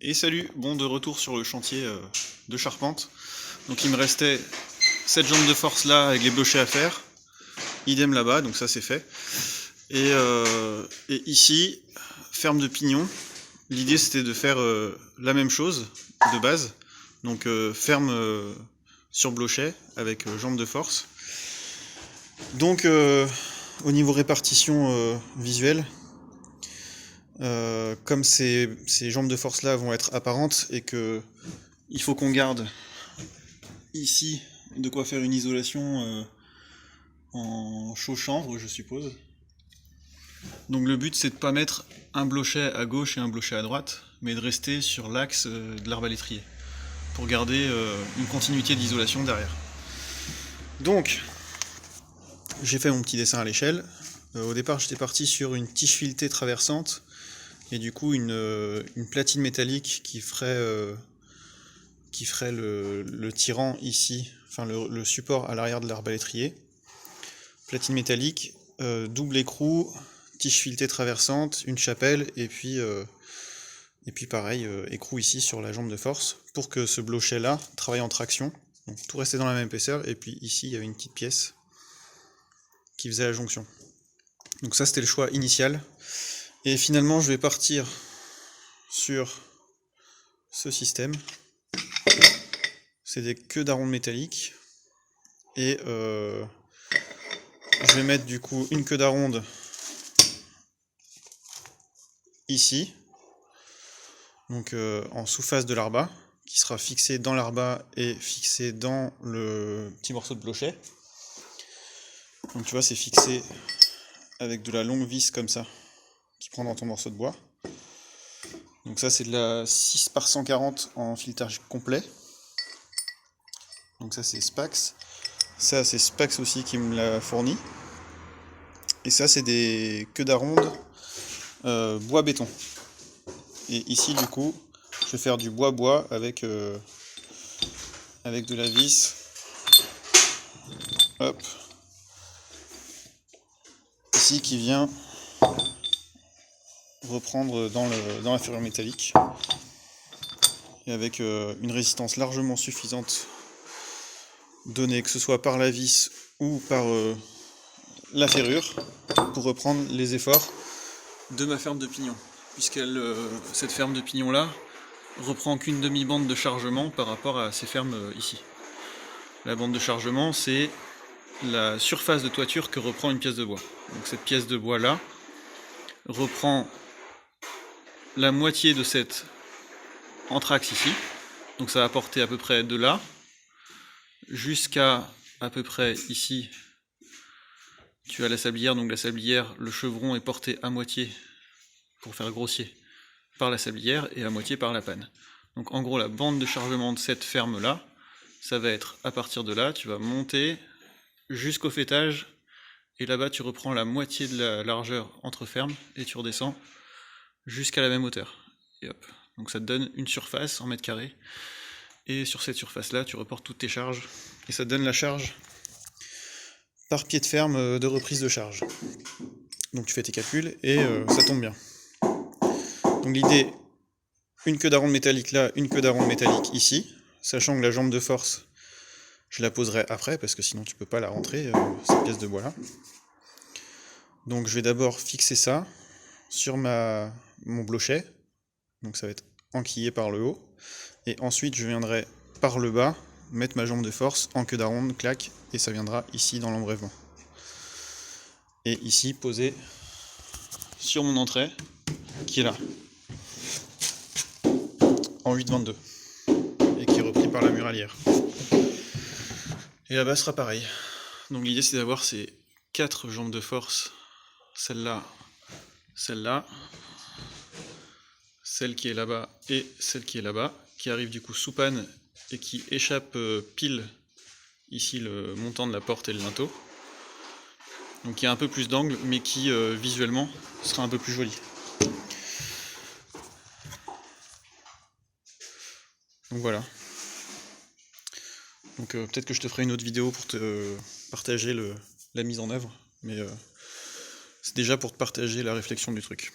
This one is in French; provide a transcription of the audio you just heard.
Et salut, bon de retour sur le chantier de charpente. Donc il me restait cette jambe de force là avec les blochets à faire. Idem là-bas, donc ça c'est fait. Et ici, ferme de pignon. L'idée c'était de faire la même chose de base. Donc ferme sur blochet avec jambe de force. Donc au niveau répartition visuelle, comme ces jambes de force là vont être apparentes et que il faut qu'on garde ici de quoi faire une isolation en chaud chanvre, je suppose. Donc le but c'est de pas mettre un blochet à gauche et un blochet à droite, mais de rester sur l'axe de l'arbalétrier pour garder une continuité d'isolation derrière. Donc j'ai fait mon petit dessin à l'échelle. Au départ j'étais parti sur une tige filetée traversante et du coup une platine métallique qui ferait le tirant ici, enfin le support à l'arrière de l'arbalétrier. Platine métallique, double écrou, tige filetée traversante, une chapelle et puis pareil, écrou ici sur la jambe de force pour que ce blochet là travaille en traction. Donc tout restait dans la même épaisseur et puis ici il y avait une petite pièce qui faisait la jonction. Donc ça c'était le choix initial. Et finalement je vais partir sur ce système. C'est des queues d'aronde métalliques. Et je vais mettre du coup une queue d'aronde ici. Donc en sous-face de l'arbat, qui sera fixée dans l'arbat et fixée dans le petit morceau de blochet. Donc tu vois c'est fixé avec de la longue vis comme ça, qui prend dans ton morceau de bois. Donc ça c'est de la 6 par 140 en filetage complet. Donc ça c'est Spax. Ça c'est Spax aussi qui me l'a fourni. Et ça c'est des queues d'aronde bois béton. Et ici du coup je vais faire du bois avec de la vis. Hop. Ici qui vient reprendre dans la ferrure métallique. Et avec une résistance largement suffisante donnée, que ce soit par la vis ou par la ferrure, pour reprendre les efforts de ma ferme de pignon. Cette ferme de pignon là reprend qu'une demi-bande de chargement par rapport à ces fermes ici. La bande de chargement c'est la surface de toiture que reprend une pièce de bois. Donc cette pièce de bois là reprend la moitié de cette anthrax ici. Donc ça va porter à peu près de là jusqu'à peu près ici. Tu as la sablière, donc la sablière, le chevron est porté à moitié, pour faire grossier, par la sablière et à moitié par la panne. Donc en gros la bande de chargement de cette ferme là, ça va être à partir de là, tu vas monter jusqu'au fêtage, et là-bas tu reprends la moitié de la largeur entre fermes, et tu redescends jusqu'à la même hauteur. Et hop. Donc ça te donne une surface en mètres carrés, et sur cette surface là tu reportes toutes tes charges, et ça te donne la charge par pied de ferme de reprise de charge. Donc tu fais tes calculs, et ça tombe bien. Donc l'idée, une queue d'aronde métallique là, une queue d'aronde métallique ici, sachant que la jambe de force, je la poserai après, parce que sinon tu peux pas la rentrer, cette pièce de bois là. Donc je vais d'abord fixer ça sur mon blochet, donc ça va être enquillé par le haut, et ensuite je viendrai par le bas mettre ma jambe de force en queue d'aronde, clac, et ça viendra ici dans l'embrèvement. Et ici posé sur mon entrée, qui est là, en 8,22, et qui est repris par la muralière. Et là-bas sera pareil. Donc l'idée c'est d'avoir ces 4 jambes de force, celle-là, celle-là, celle qui est là-bas et celle qui est là-bas, qui arrive du coup sous panne et qui échappe pile ici le montant de la porte et le linteau. Donc il y a un peu plus d'angle, mais qui visuellement sera un peu plus joli. Donc voilà. Donc peut-être que je te ferai une autre vidéo pour te partager la mise en œuvre, mais c'est déjà pour te partager la réflexion du truc.